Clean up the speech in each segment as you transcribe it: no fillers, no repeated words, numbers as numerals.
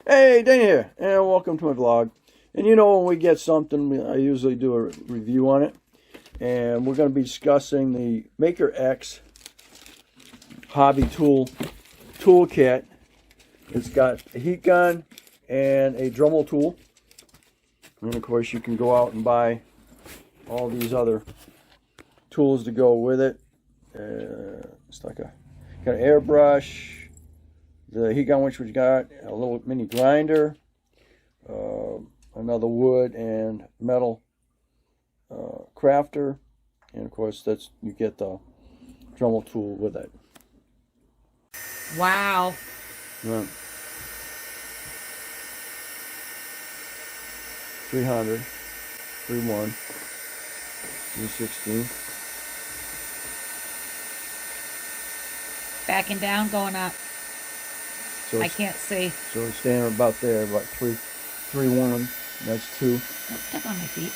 Hey, Dane here, and welcome to my vlog. And you know, when we get something, I usually do a review on it. And we're going to be discussing the MakerX Hobby Tool Kit. It's got a heat gun and a Dremel tool. And of course, you can go out and buy all these other tools to go with it. It's like got an airbrush. The heat gun, which we got a little mini grinder, another wood and metal crafter, and of course you get the Dremel tool with it. Wow. Right. 300, 3.1, 316. Backing down, going up. So I can't see. So we're standing about there, about 3.1. That's 2. Don't step on my feet.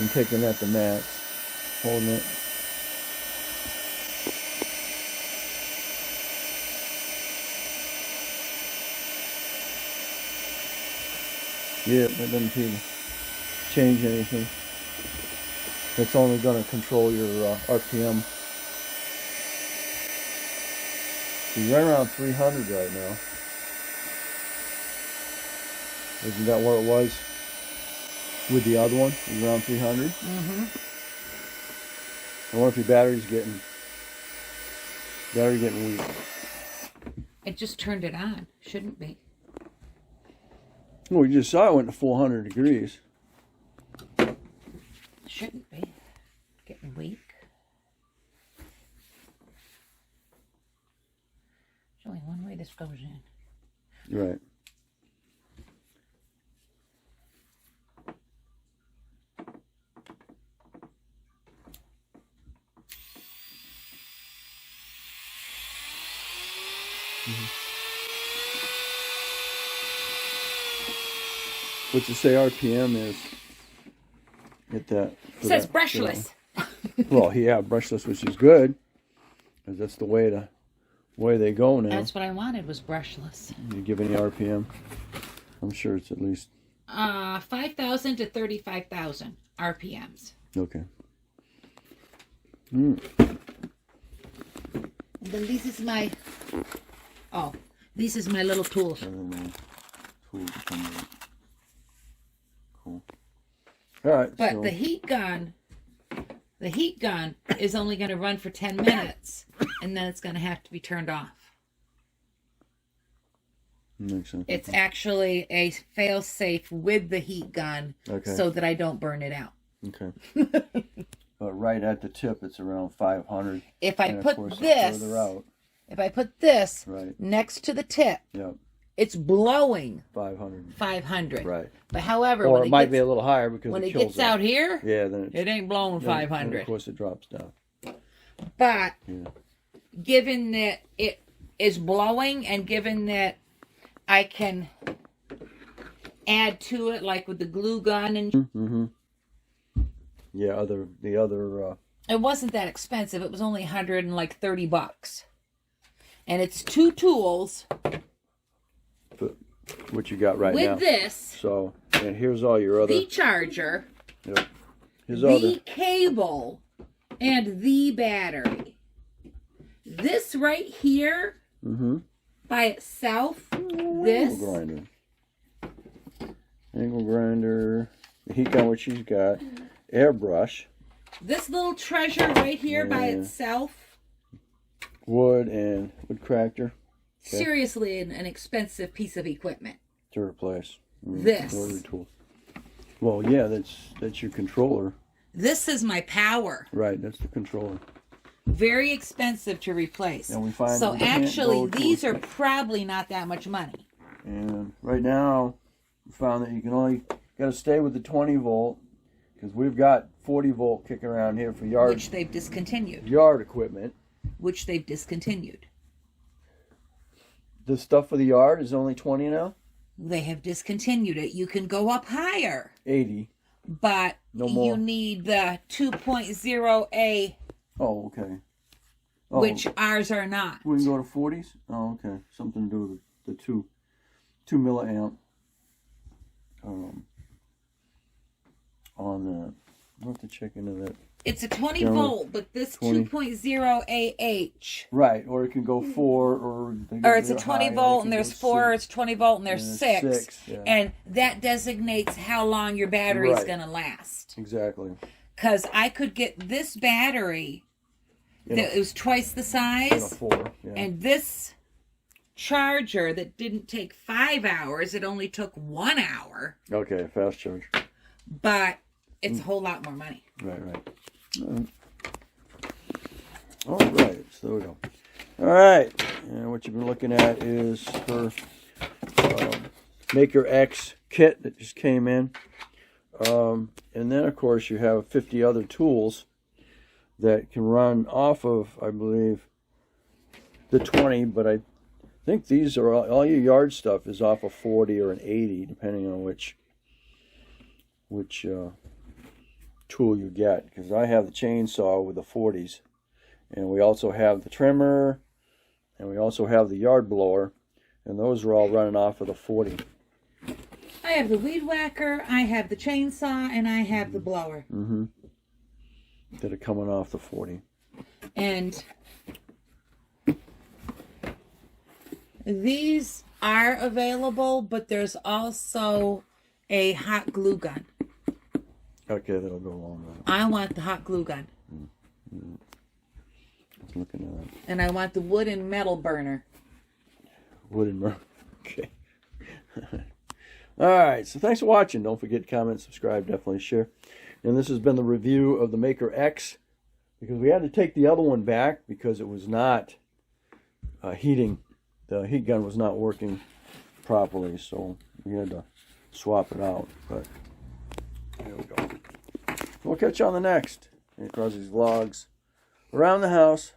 I'm taking that to max, holding it. Yeah, that doesn't seem to change anything. It's only going to control your RPM. So you're right around 300 right now. Isn't that where it was with the other one? It was around 300? Mm-hmm. I wonder if your battery's getting weak. It just turned it on. Shouldn't be. Well, we just saw it went to 400 degrees. Shouldn't be. Getting weak. There's only one way this goes in. Right. What's it say RPM is? Get that. It says brushless. Well, yeah, brushless, which is good, because that's the way they go now. That's what I wanted, was brushless. You give any RPM? I'm sure it's at least 5,000 to 35,000 RPMs. okay. And then this is my little tools. Cool. All right. But so, the heat gun is only going to run for 10 minutes, and then it's going to have to be turned off. makes sense. It's actually a fail-safe with the heat gun, Okay. so that I don't burn it out. Okay. But right at the tip, it's around 500. If I and of put course, this, further out, right next to the tip, yep, it's blowing 500. 500. Right. But however, Or when it might be a little higher because when it it kills gets out here, yeah, then it ain't blowing then 500. of course, it drops down. But Yeah. given that it is blowing, and given that I can add to it, like with the glue gun, and Yeah. The other. it wasn't that expensive. It was only $130, and it's 2 tools What you got right with now? this. So, and here's all your other. The charger, Yep. Here's all the cable, and the battery. This right here, by itself, this. Angle grinder. The heat gun, which she's got. Airbrush. This little treasure right here by itself. Wood crafter. Okay. Seriously, an expensive piece of equipment. To replace. This. Rotary tool. Well, yeah, that's your controller. This is my power. Right, that's the controller. Very expensive to replace. And we find so we can't actually, go to these a- are probably not that much money. And right now, we found that you can only got to stay with the 20 volt, because we've got 40 volt kicking around here for Which they've discontinued. yard equipment. Which they've discontinued. The stuff for the yard is only 20 now? They have discontinued it. You can go up higher. 80. But No more. you need the 2.0A Oh, okay. Oh, which ours are not. we can go to 40s? Oh, okay. Something to do with the 2 milliamp on the, I'll have to check into that. It's a 20 General volt, but this 20. 2.0 AH. Right, or it can go 4, or It's a 20 volt and there's 4, it's 20 volt and there's 6. Yeah. And that designates how long your battery's Right. going to last. Exactly. Because I could get this battery that was twice the In a size, 4, yeah. and this charger that didn't take 5 hours, it only took 1 hour, Okay, fast charge. but it's a whole lot more money. Right. All right, so there we go. All right, and what you've been looking at is her MakerX kit that just came in. And then, of course, you have 50 other tools that can run off of, I believe, the 20, but I think these are all your yard stuff is off a 40 or an 80, depending on which tool you get. Because I have the chainsaw with the 40s, and we also have the trimmer, and we also have the yard blower, and those are all running off of the 40. I have the weed whacker, I have the chainsaw, and I have the blower. Mm-hmm. That are coming off the 40. And these are available, but there's also a hot glue gun. Okay, that'll go along with it. I want the hot glue gun. I'm looking at that. And I want the wood and metal burner. Wooden murder. Okay. All right, so thanks for watching. Don't forget to comment, subscribe, definitely share. And this has been the review of the MakerX, because we had to take the other one back because it was not heating. The heat gun was not working properly, so we had to swap it out. But there we go. We'll catch you on the next. Across these vlogs around the house.